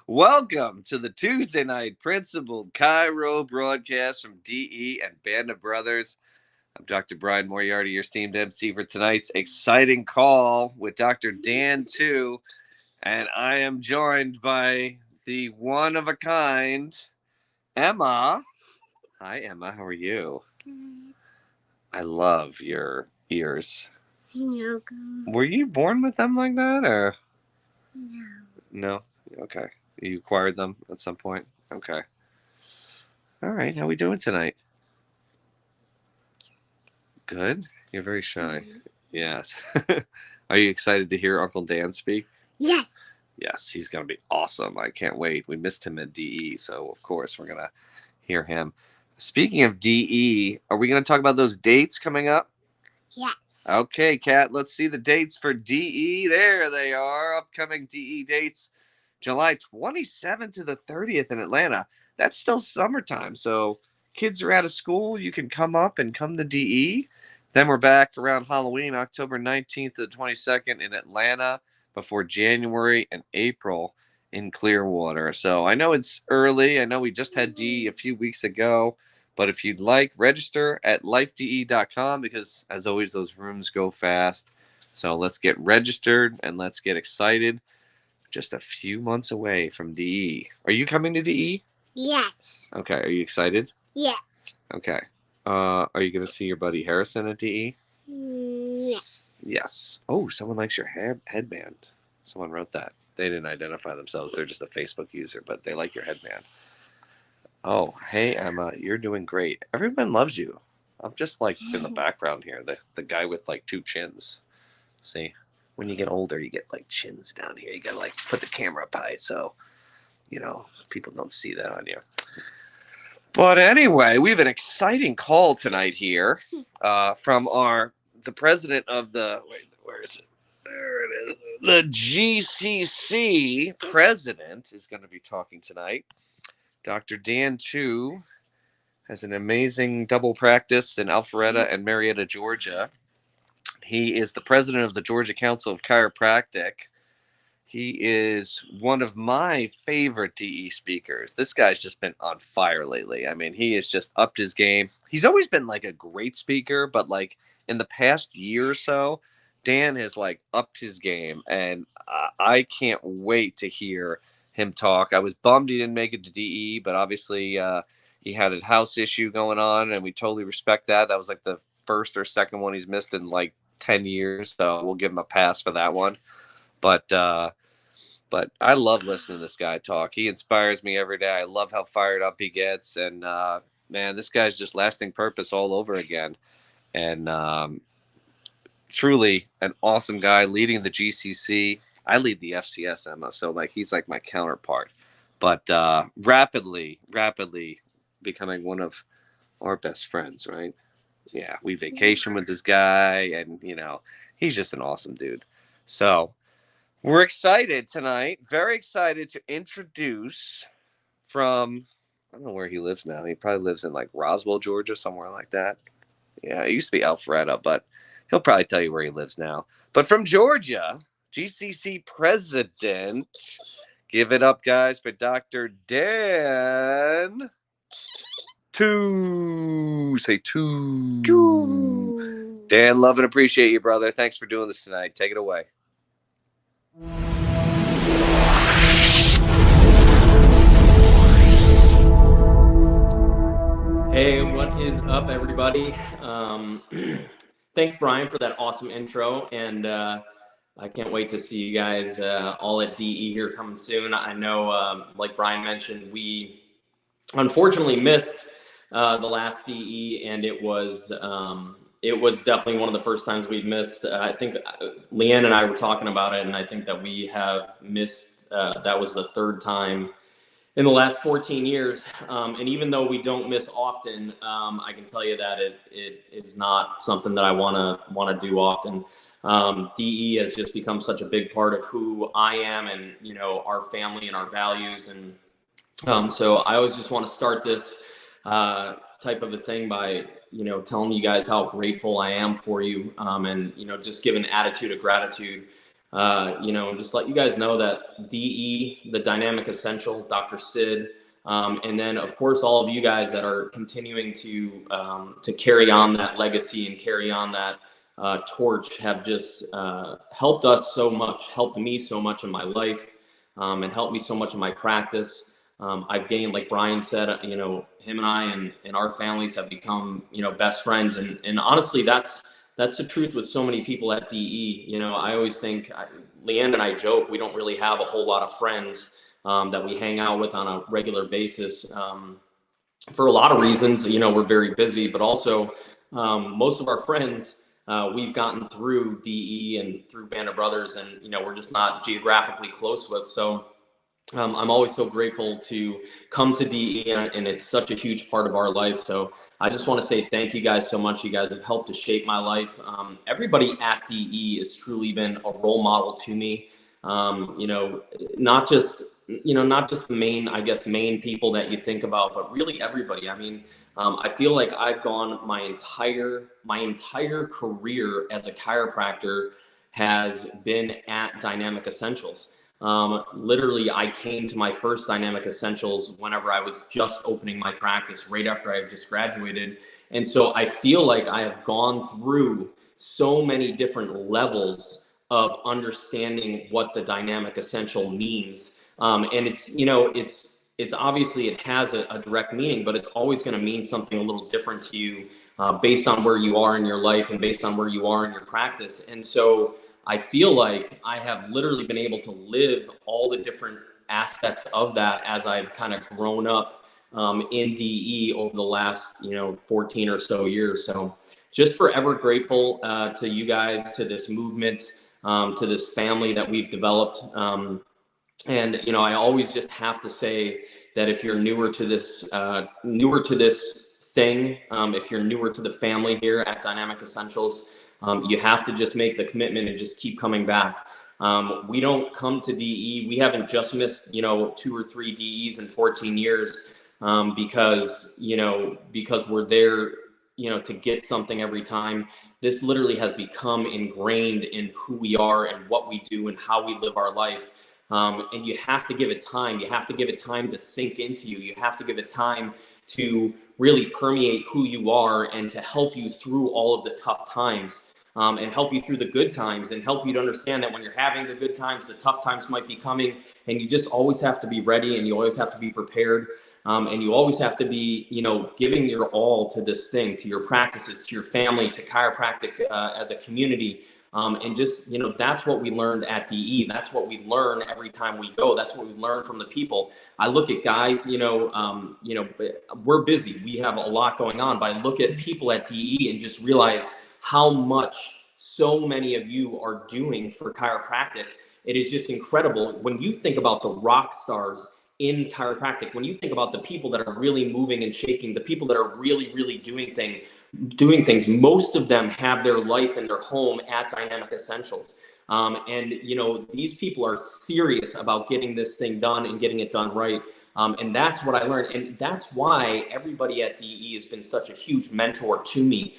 Welcome to the Tuesday night Principled Cairo broadcast from DE and Band of Brothers. I'm Dr. Brian Moriarty, your esteemed MC for tonight's exciting call with Dr. Dan too, and I am joined by the one of a kind Emma. Hi, Emma. How are you? Good. I love your ears. No. Were you born with them like that, or No. no? Okay. You acquired them at some point? Okay. All right. How we doing tonight? Good? You're very shy. Yes. Are you excited to hear Uncle Dan speak? Yes. Yes, he's going to be awesome. I can't wait. We missed him at DE, so of course we're going to hear him. Speaking of DE, are we going to talk about those dates coming up? Yes. Okay, Kat, let's see the dates for DE. There they are. Upcoming DE dates. July 27th to the 30th in Atlanta. That's still summertime, so kids are out of school. You can come up and come to DE. Then we're back around Halloween, October 19th to the 22nd in Atlanta, before January and April in Clearwater. So I know it's early. I know we just had DE a few weeks ago. But if you'd like, register at lifede.com because, as always, those rooms go fast. So let's get registered and let's get excited. Just a few months away from DE. Are you coming to DE? Yes. Okay. Are you excited? Yes. Okay. Are you going to see your buddy Harrison at DE? Yes. Yes. Oh, someone likes your headband. Someone wrote that. They didn't identify themselves. They're just a Facebook user, but they like your headband. Oh, hey, Emma. You're doing great. Everyone loves you. I'm just like in the background here. The guy with like two chins. See? When you get older, you get like chins down here. You gotta like put the camera up high so, people don't see that on you. But anyway, we have an exciting call tonight here from the president of where is it? There it is. The GCC president is going to be talking tonight. Dr. Dan Chu has an amazing double practice in Alpharetta and Marietta, Georgia. He is the president of the Georgia Council of Chiropractic. He is one of my favorite DE speakers. This guy's just been on fire lately. I mean, he has just upped his game. He's always been like a great speaker, but like in the past year or so, Dan has like upped his game, and I can't wait to hear him talk. I was bummed he didn't make it to DE, but obviously he had a house issue going on, and we totally respect that. That was like the first or second one he's missed in like 10 years, so we'll give him a pass for that one. But I love listening to this guy talk. He inspires me every day. I love how fired up he gets, and man, this guy's just lasting purpose all over again. And truly an awesome guy leading the GCC. I lead the FCS, Emma, so like he's like my counterpart. But rapidly becoming one of our best friends, right? Yeah, we vacation with this guy, and he's just an awesome dude. So we're excited tonight, very excited to introduce from, I don't know where he lives now. He probably lives in like Roswell, Georgia, somewhere like that. Yeah, it used to be Alpharetta, but he'll probably tell you where he lives now. But from Georgia, GCC president, give it up, guys, for Dr. Dan. Say two. Dan, love and appreciate you, brother. Thanks for doing this tonight. Take it away. Hey, what is up, everybody? Thanks, Brian, for that awesome intro, and I can't wait to see you guys all at DE here coming soon. I know, like Brian mentioned, we unfortunately missed the last DE, and it was definitely one of the first times we've missed. I think Leanne and I were talking about it, and I think that we have missed. That was the third time in the last 14 years. And even though we don't miss often, I can tell you that it is not something that I want to do often. DE has just become such a big part of who I am and, our family and our values. And so I always just want to start this type of a thing by, telling you guys how grateful I am for you, and, just give an attitude of gratitude just let you guys know that DE, the Dynamic Essential, Dr. Sid, and then of course all of you guys that are continuing to carry on that legacy and carry on that torch have just helped us so much, helped me so much in my life, and helped me so much in my practice. I've gained, like Brian said, him and I and our families have become, best friends. And honestly, that's the truth with so many people at DE. I always think, Leanne and I joke, we don't really have a whole lot of friends that we hang out with on a regular basis. For a lot of reasons, we're very busy, but also most of our friends we've gotten through DE and through Band of Brothers, and, we're just not geographically close with. So I'm always so grateful to come to DE, and it's such a huge part of our life. So I just want to say thank you guys so much. You guys have helped to shape my life. Everybody at DE has truly been a role model to me. Not just the main people that you think about, but really everybody. I mean, I feel like I've gone my entire career as a chiropractor has been at Dynamic Essentials. Literally, I came to my first Dynamic Essentials whenever I was just opening my practice, right after I had just graduated. And so I feel like I have gone through so many different levels of understanding what the Dynamic Essential means. And it's obviously, it has a direct meaning, but it's always going to mean something a little different to you based on where you are in your life and based on where you are in your practice. And so I feel like I have literally been able to live all the different aspects of that as I've kind of grown up in DE over the last, 14 or so years. So just forever grateful to you guys, to this movement, to this family that we've developed. And, I always just have to say that if you're newer to this thing, if you're newer to the family here at Dynamic Essentials, you have to just make the commitment and just keep coming back. We don't come to DE. We haven't just missed, 2 or 3 DEs in 14 years because we're there, to get something every time. This literally has become ingrained in who we are and what we do and how we live our life. And you have to give it time. You have to give it time to sink into you. You have to give it time to really permeate who you are and to help you through all of the tough times, and help you through the good times, and help you to understand that when you're having the good times, the tough times might be coming, and you just always have to be ready, and you always have to be prepared. And you always have to be, giving your all to this thing, to your practices, to your family, to chiropractic as a community. And just, that's what we learned at DE. That's what we learn every time we go. That's what we learn from the people. I look at guys, we're busy. We have a lot going on, but I look at people at DE and just realize how much so many of you are doing for chiropractic. It is just incredible. When you think about the rock stars in chiropractic, when you think about the people that are really moving and shaking, the people that are really, really doing things, most of them have their life and their home at Dynamic Essentials. And these people are serious about getting this thing done and getting it done right. And that's what I learned. And that's why everybody at DE has been such a huge mentor to me,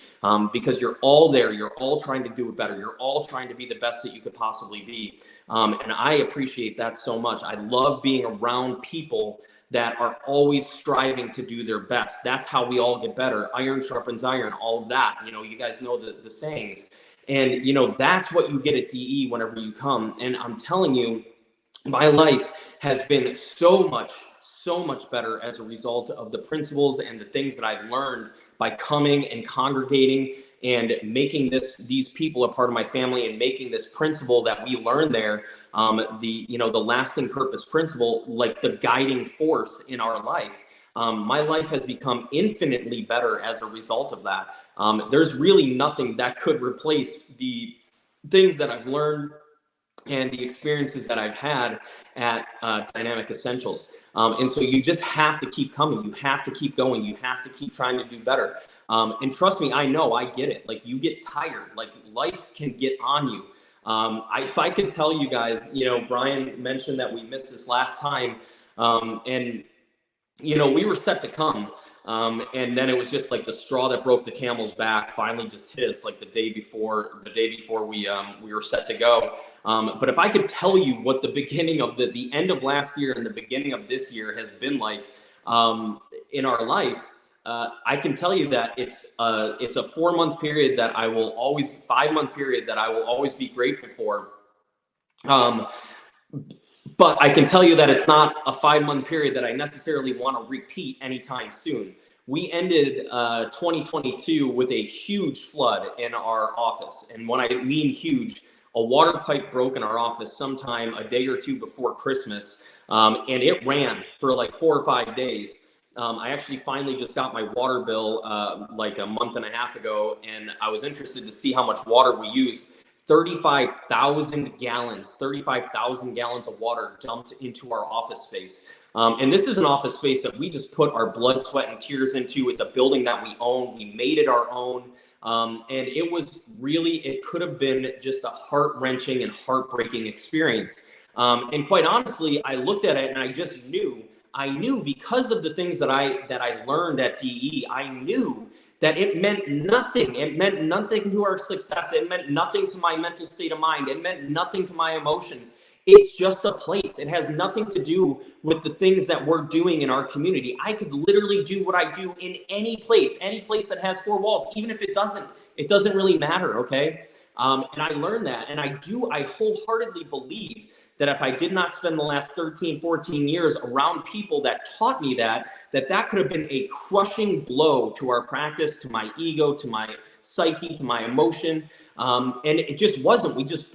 because you're all there. You're all trying to do it better. You're all trying to be the best that you could possibly be. And I appreciate that so much. I love being around people that are always striving to do their best. That's how we all get better. Iron sharpens iron, all of that. You guys know the sayings. And, that's what you get at DE whenever you come. And I'm telling you, my life has been so much better as a result of the principles and the things that I've learned by coming and congregating and making these people a part of my family, and making this principle that we learned there, the lasting purpose principle, like the guiding force in our life. My life has become infinitely better as a result of that. There's really nothing that could replace the things that I've learned and the experiences that I've had at Dynamic Essentials. And so you just have to keep coming. You have to keep going. You have to keep trying to do better. And trust me, I know, I get it. Like, you get tired. Like, life can get on you. If I could tell you guys, Brian mentioned that we missed this last time. And we were set to come. And then it was just like the straw that broke the camel's back finally just hit us like the day before we were set to go. But if I could tell you what the beginning of the end of last year and the beginning of this year has been like in our life, I can tell you that it's a 4-month period that 5-month period that I will always be grateful for. But I can tell you that it's not a 5-month period that I necessarily want to repeat anytime soon. We ended 2022 with a huge flood in our office. And when I mean huge, a water pipe broke in our office sometime a day or two before Christmas. And it ran for like 4 or 5 days. I actually finally just got my water bill like a month and a half ago, and I was interested to see how much water we used. 35,000 gallons of water dumped into our office space. And this is an office space that we just put our blood, sweat, and tears into. It's a building that we own. We made it our own. And it could have been just a heart-wrenching and heartbreaking experience. And quite honestly, I looked at it and I just knew. I knew because of the things that I learned at DE, I knew that it meant nothing. It meant nothing to our success. It meant nothing to my mental state of mind. It meant nothing to my emotions. It's just a place. It has nothing to do with the things that we're doing in our community. I could literally do what I do in any place that has 4 walls, even if it doesn't really matter, okay? And I learned that, and I wholeheartedly believe that if I did not spend the last 13, 14 years around people that taught me that could have been a crushing blow to our practice, to my ego, to my psyche, to my emotion. And it just wasn't. We just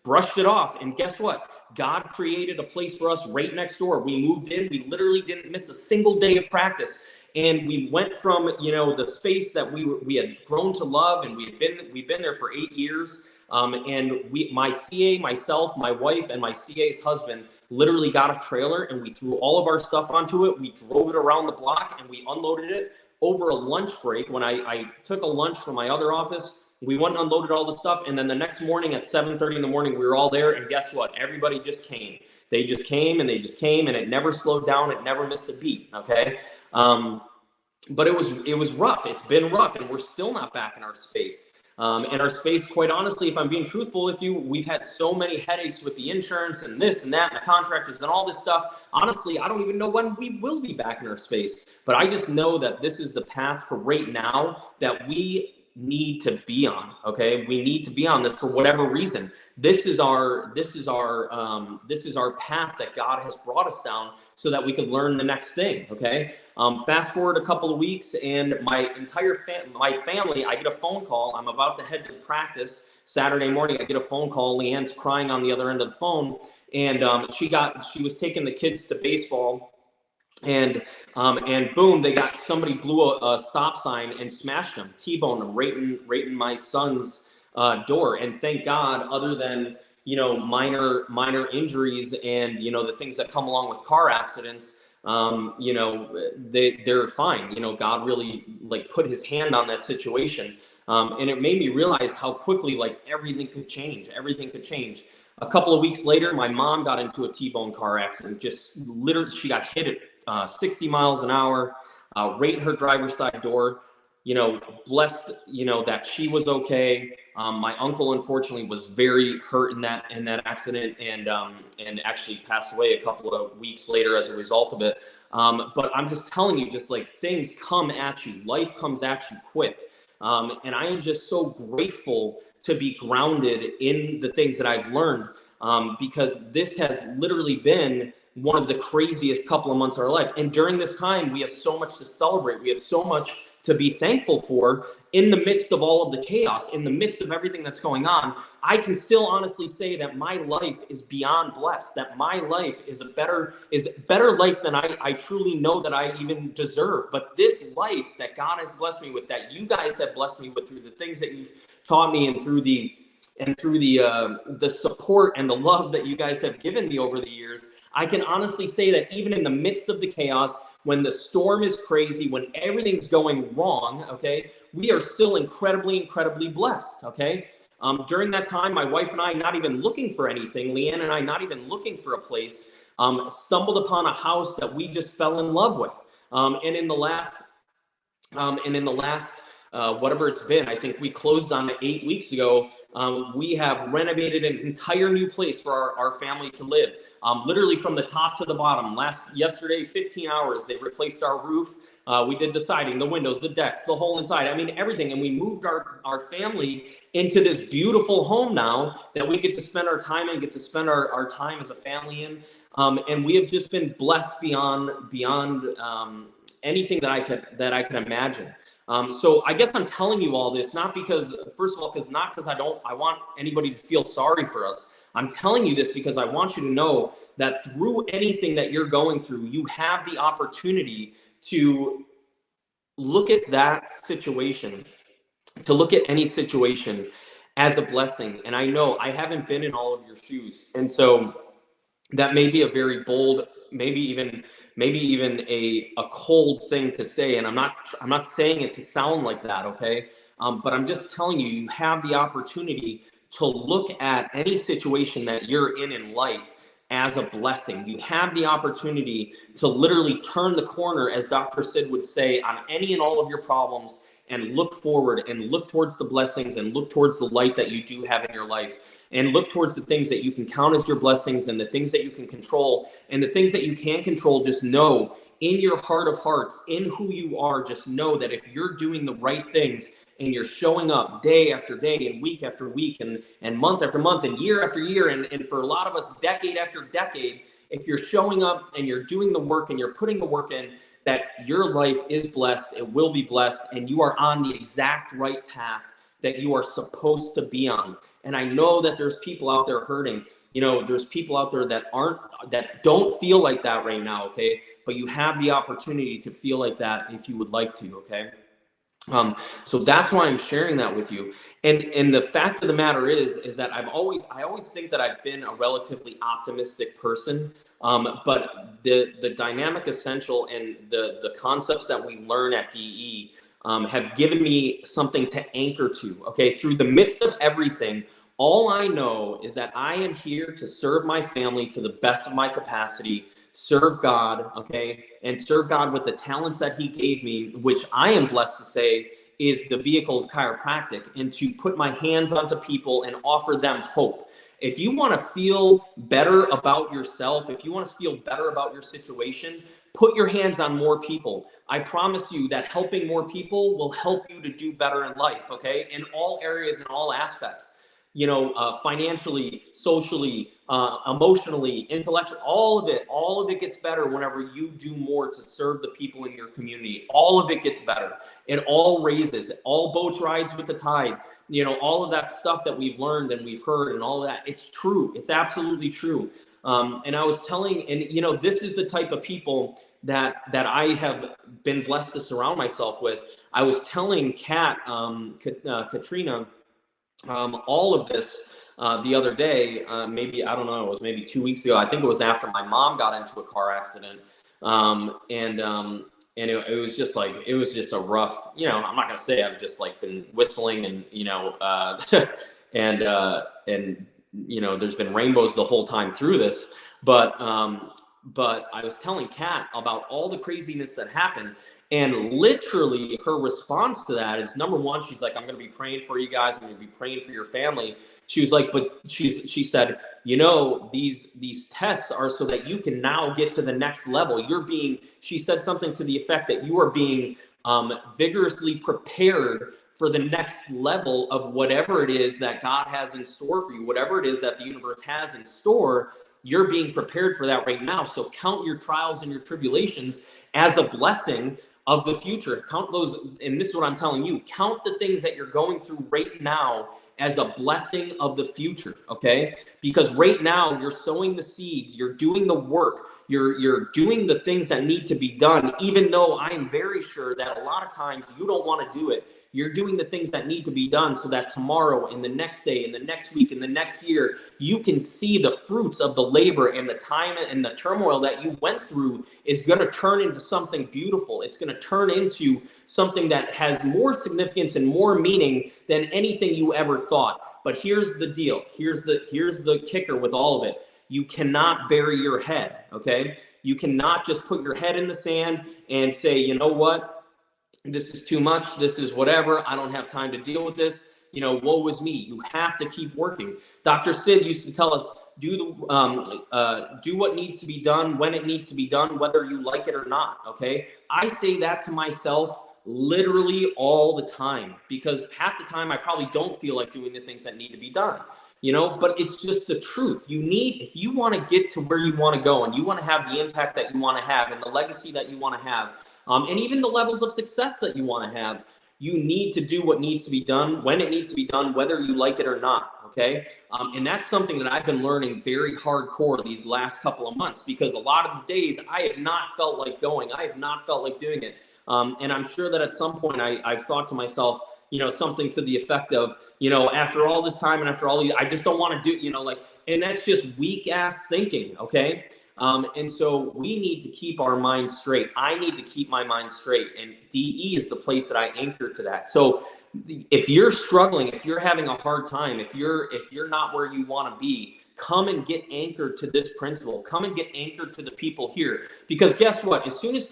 brushed it off. And guess what? God created a place for us right next door. We moved in. We literally didn't miss a single day of practice. And we went from, the space that we had grown to love, and we've been there for 8 years. My CA, myself, my wife, and my CA's husband literally got a trailer, and we threw all of our stuff onto it. We drove it around the block, and we unloaded it over a lunch break. When I took a lunch from my other office, we went and unloaded all the stuff. And then the next morning at 7:30 in the morning, we were all there. And guess what? Everybody just came. They just came, and it never slowed down. It never missed a beat. Okay. But it was rough. It's been rough, and we're still not back in our space. And our space, quite honestly, if I'm being truthful with you, we've had so many headaches with the insurance and this and that and the contractors and all this stuff. Honestly, I don't even know when we will be back in our space. But I just know that this is the path for right now that we need to be on. Okay, we need to be on this for whatever reason. This is our path that God has brought us down so that we could learn the next thing. Okay. Fast forward a couple of weeks, and my entire my family, I get a phone call. I'm about to head to practice Saturday morning. I get a phone call. Leanne's crying on the other end of the phone, and she was taking the kids to baseball. And boom, somebody blew a stop sign and smashed them, T-boned them right in my son's door. And thank God, other than, minor injuries and, the things that come along with car accidents, they're fine. God really put his hand on that situation. And it made me realize how quickly everything could change. A couple of weeks later, my mom got into a T-bone car accident. Just literally, she got hit at 60 miles an hour, right in her driver's side door. Blessed, that she was okay. My uncle, unfortunately, was very hurt in that accident, and actually passed away a couple of weeks later as a result of it. But I'm just telling you, things come at you. Life comes at you quick. And I am just so grateful to be grounded in the things that I've learned, because this has literally been one of the craziest couple of months of our life. And during this time, we have so much to celebrate. We have so much to be thankful for in the midst of all of the chaos, in the midst of everything that's going on. I can still honestly say that my life is beyond blessed, that my life is a better life than I truly know that I even deserve. But this life that God has blessed me with, that you guys have blessed me with through the things that you've taught me, and through the support and the love that you guys have given me over the years, I can honestly say that even in the midst of the chaos, when the storm is crazy, when everything's going wrong, okay, we are still incredibly, incredibly blessed, okay? During that time, my wife and I, not even looking for anything, Leanne and I, not even looking for a place, stumbled upon a house that we just fell in love with. And in the last, whatever it's been, I think we closed on it 8 weeks ago. We have renovated an entire new place for our family to live. Literally from the top to the bottom. Yesterday, 15 hours, they replaced our roof. We did the siding, the windows, the decks, the whole inside. I mean, everything. And we moved our family into this beautiful home now that we get to spend our time and get to spend our time as a family in. And we have just been blessed beyond anything that I could imagine. So I guess I'm telling you all this, not because, first of all, because I want anybody to feel sorry for us. I'm telling you this because I want you to know that through anything that you're going through, you have the opportunity to look at that situation, to look at any situation as a blessing. And I know I haven't been in all of your shoes. And so that may be a very bold, maybe even a cold thing to say. And I'm not saying it to sound like that. Okay. But I'm just telling you, you have the opportunity to look at any situation that you're in life as a blessing. You have the opportunity to literally turn the corner, as Dr. Sid would say, on any and all of your problems, and look forward and look towards the blessings and look towards the light that you do have in your life, and look towards the things that you can count as your blessings and the things that you can control. And the things that you can control, just know in your heart of hearts, in who you are, just know that if you're doing the right things and you're showing up day after day and week after week and month after month and year after year, and for a lot of us, decade after decade, if you're showing up and you're doing the work and you're putting the work in, that your life is blessed, it will be blessed, and you are on the exact right path that you are supposed to be on. And I know that there's people out there hurting. You know, there's people out there that don't feel like that right now, okay? But you have the opportunity to feel like that if you would like to, okay? So that's why I'm sharing that with you. And the fact of the matter is that I always think that I've been a relatively optimistic person. But the dynamic essential and the concepts that we learn at DE have given me something to anchor to, okay? Through the midst of everything, all I know is that I am here to serve my family to the best of my capacity, serve God, okay? And serve God with the talents that he gave me, which I am blessed to say is the vehicle of chiropractic, and to put my hands onto people and offer them hope. If you want to feel better about yourself, if you want to feel better about your situation, put your hands on more people. I promise you that helping more people will help you to do better in life, okay? In all areas, in all aspects. You know, financially, socially, emotionally, intellectually, all of it gets better whenever you do more to serve the people in your community. All of it gets better. It all raises, all boats rise with the tide. You know, all of that stuff that we've learned and we've heard and all of that, it's true. It's absolutely true. And I was telling, and you know, this is the type of people that I have been blessed to surround myself with. I was telling Katrina, all of this the other day, maybe, I don't know, it was maybe 2 weeks ago. I think it was after my mom got into a car accident. And it was just like, it was just a rough, you know, I'm not going to say I've just like been whistling and, you know, and, you know, there's been rainbows the whole time through this, but I was telling Kat about all the craziness that happened. And literally her response to that is, number one, she's like, I'm going to be praying for you guys. I'm going to be praying for your family. She was like, but she said, you know, these tests are so that you can now get to the next level. She said something to the effect that you are being vigorously prepared for the next level of whatever it is that God has in store for you, whatever it is that the universe has in store. You're being prepared for that right now. So count your trials and your tribulations as a blessing of the future. Count those, and this is what I'm telling you, count the things that you're going through right now as a blessing of the future, okay? Because right now you're sowing the seeds, you're doing the work, you're doing the things that need to be done, even though I'm very sure that a lot of times you don't want to do it. You're doing the things that need to be done so that tomorrow and the next day and the next week and the next year, you can see the fruits of the labor and the time and the turmoil that you went through is going to turn into something beautiful. It's going to turn into something that has more significance and more meaning than anything you ever thought. But here's the deal. Here's the kicker with all of it. You cannot bury your head, okay? You cannot just put your head in the sand and say, you know what? This is too much. This is whatever. I don't have time to deal with this. You know, woe is me. You have to keep working. Dr. Sid used to tell us, do what needs to be done when it needs to be done, whether you like it or not, okay? I say that to myself literally all the time, because half the time I probably don't feel like doing the things that need to be done, you know, but it's just the truth. If you want to get to where you want to go, and you want to have the impact that you want to have and the legacy that you want to have, and even the levels of success that you want to have, you need to do what needs to be done when it needs to be done, whether you like it or not. Okay. And that's something that I've been learning very hardcore these last couple of months, because a lot of the days I have not felt like going. I have not felt like doing it. And I'm sure that at some point I've thought to myself, you know, something to the effect of, you know, after all this time and after all these, I just don't want to do, you know, like, and that's just weak ass thinking. Okay. And so we need to keep our minds straight. I need to keep my mind straight, and DE is the place that I anchor to that. So if you're struggling, if you're having a hard time, if you're not where you want to be, come and get anchored to this principle. Come and get anchored to the people here, because guess what? As soon as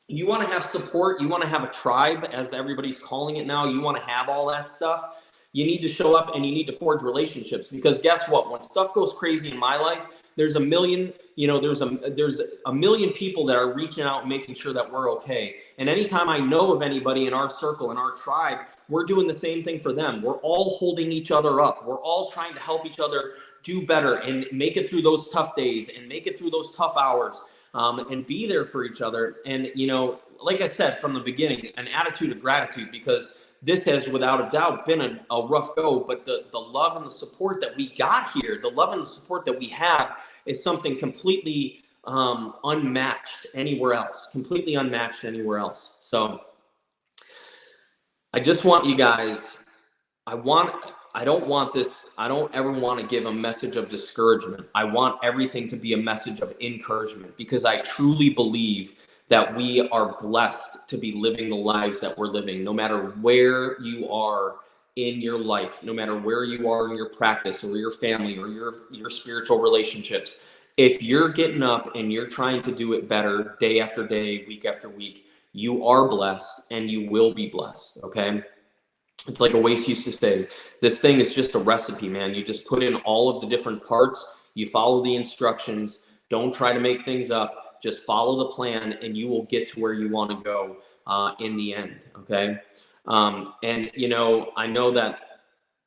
you want to have support, you want to have a tribe, as everybody's calling it now, you want to have all that stuff, you need to show up and you need to forge relationships. Because guess what? When stuff goes crazy in my life, there's a million people that are reaching out and making sure that we're okay. And anytime I know of anybody in our circle, in our tribe, we're doing the same thing for them. We're all holding each other up. We're all trying to help each other do better and make it through those tough days and make it through those tough hours, and be there for each other. And, you know, like I said from the beginning, an attitude of gratitude, because this has without a doubt been a rough go, but the love and the support that we got here, the love and the support that we have, is something completely unmatched anywhere else, completely unmatched anywhere else. So I just want you guys, I don't ever want to give a message of discouragement. I want everything to be a message of encouragement, because I truly believe that we are blessed to be living the lives that we're living, no matter where you are in your life, no matter where you are in your practice or your family or your spiritual relationships. If you're getting up and you're trying to do it better day after day, week after week, you are blessed and you will be blessed. Okay. It's like Oasis used to say, this thing is just a recipe, man. You just put in all of the different parts, you follow the instructions, don't try to make things up. Just follow the plan and you will get to where you want to go in the end. Okay. And, you know, I know that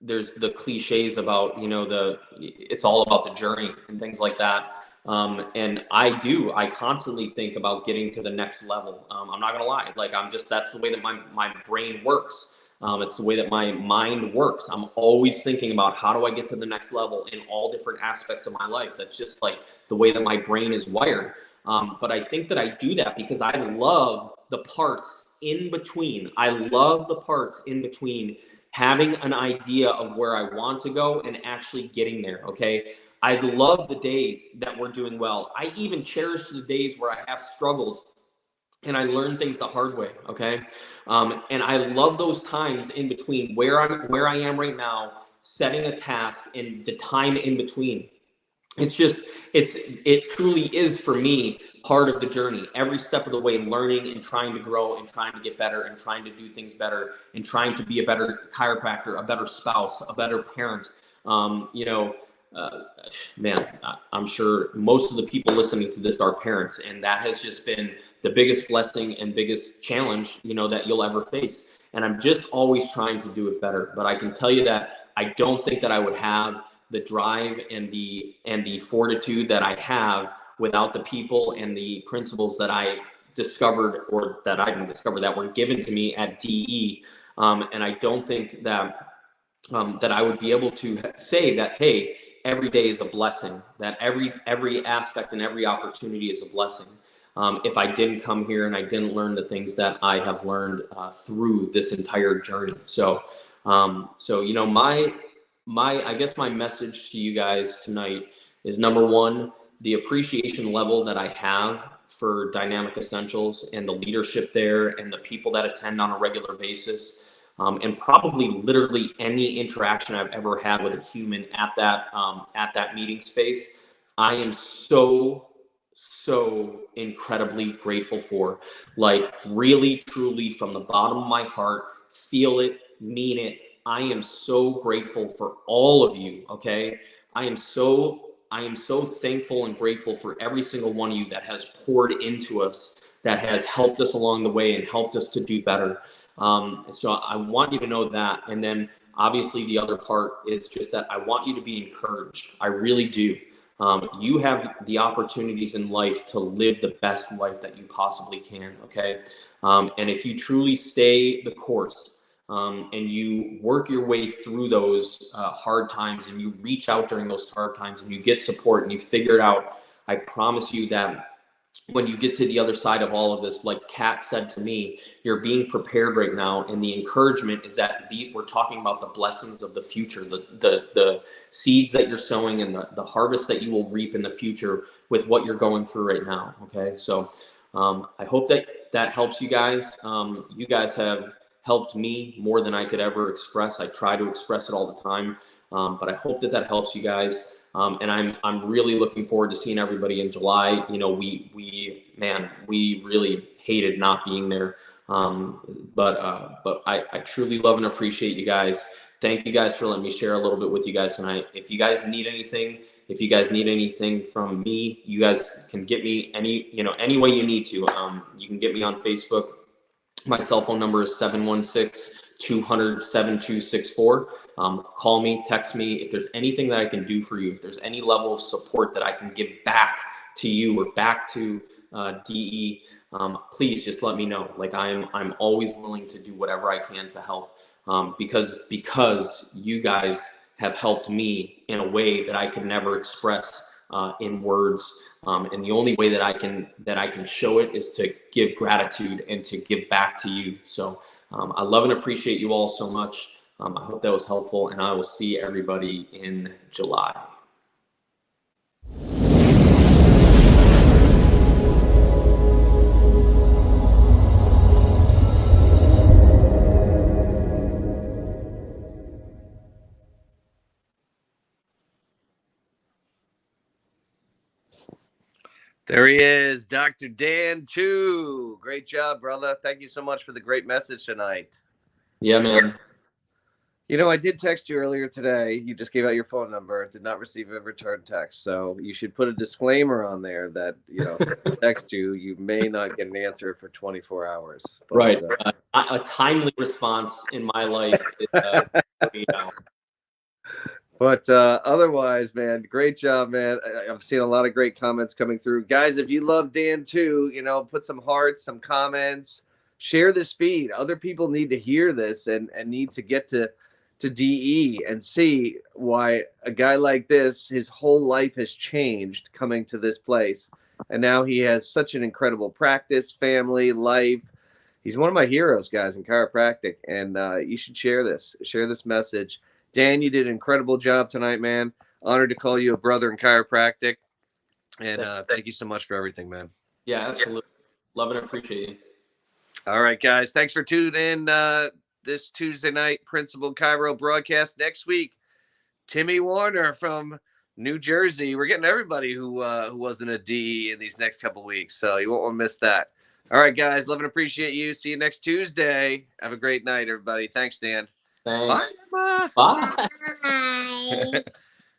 there's the cliches about, you know, it's all about the journey and things like that. And I constantly think about getting to the next level. I'm not going to lie. Like, that's the way that my brain works. It's the way that my mind works. I'm always thinking about, how do I get to the next level in all different aspects of my life? That's just like the way that my brain is wired. But I think that I do that because I love the parts in between. I love the parts in between having an idea of where I want to go and actually getting there. Okay. I love the days that we're doing well. I even cherish the days where I have struggles and I learn things the hard way. Okay. And I love those times in between where I am right now, setting a task, and the time in between. It truly is for me part of the journey, every step of the way, learning and trying to grow and trying to get better and trying to do things better and trying to be a better chiropractor, a better spouse, a better parent. Man, I'm sure most of the people listening to this are parents, and that has just been the biggest blessing and biggest challenge, you know, that you'll ever face. And I'm just always trying to do it better. But I can tell you that I don't think that I would have the drive and the fortitude that I have without the people and the principles that I discovered, or that I didn't discover, that were given to me at DE. And I don't think that I would be able to say that, hey, every day is a blessing, that every aspect and every opportunity is a blessing. If I didn't come here and I didn't learn the things that I have learned through this entire journey. So you know, I guess my message to you guys tonight is, number one, the appreciation level that I have for Dynamic Essentials and the leadership there and the people that attend on a regular basis. and probably literally any interaction I've ever had with a human at that meeting space. I am so incredibly grateful for, like, really truly from the bottom of my heart, feel it, mean it. I am so grateful for all of you. Okay. I am so thankful and grateful for every single one of you that has poured into us, that has helped us along the way and helped us to do better. So I want you to know that. And then obviously the other part is just that I want you to be encouraged. I really do. You have the opportunities in life to live the best life that you possibly can. Okay. And if you truly stay the course, and you work your way through those hard times, and you reach out during those hard times, and you get support and you figure it out, I promise you that when you get to the other side of all of this, like Kat said to me, you're being prepared right now. And the encouragement is that we're talking about the blessings of the future, the seeds that you're sowing, and the harvest that you will reap in the future with what you're going through right now. Okay. So I hope that helps you guys. You guys have helped me more than I could ever express. I try to express it all the time, but I hope that helps you guys. And I'm really looking forward to seeing everybody in July. You know, we really hated not being there, but I truly love and appreciate you guys. Thank you guys for letting me share a little bit with you guys tonight. If you guys need anything from me, you guys can get me any way you need to. You can get me on Facebook. My cell phone number is 716-200-7264. Call me, text me. If there's anything that I can do for you, if there's any level of support that I can give back to you or back to DE, please just let me know. Like, I'm always willing to do whatever I can to help, because you guys have helped me in a way that I could never express in words. And the only way that I can show it is to give gratitude and to give back to you. So I love and appreciate you all so much. I hope that was helpful, and I will see everybody in July. There he is, Dr. Dan Tu. Great job, brother. Thank you so much for the great message tonight. Yeah, man. You know, I did text you earlier today. You just gave out your phone number. Did not receive a return text. So you should put a disclaimer on there that, you know, if I text you, you may not get an answer for 24 hours. But, right. A timely response in my life is, But otherwise, man, great job, man. I've seen a lot of great comments coming through. Guys, if you love Dan Tu, you know, put some hearts, some comments, share this feed. Other people need to hear this and need to get to DE and see why a guy like this, his whole life has changed coming to this place. And now he has such an incredible practice, family, life. He's one of my heroes, guys, in chiropractic. And you should share this message. Dan, you did an incredible job tonight, man. Honored to call you a brother in chiropractic. And thank you so much for everything, man. Yeah, absolutely. Love and appreciate you. All right, guys. Thanks for tuning in this Tuesday night Principled Chiro broadcast. Next week, Timmy Warner from New Jersey. We're getting everybody who wasn't a DE in these next couple weeks, so you won't want to miss that. All right, guys. Love and appreciate you. See you next Tuesday. Have a great night, everybody. Thanks, Dan. Thanks. Bye. Bye. Bye.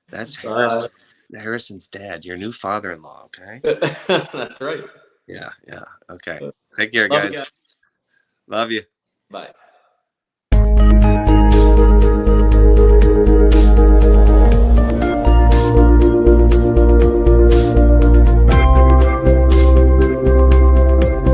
That's Bye. Harrison's dad, your new father-in-law, okay? That's right. Yeah. Okay. Take care, Love you guys. guys. Love you. Bye.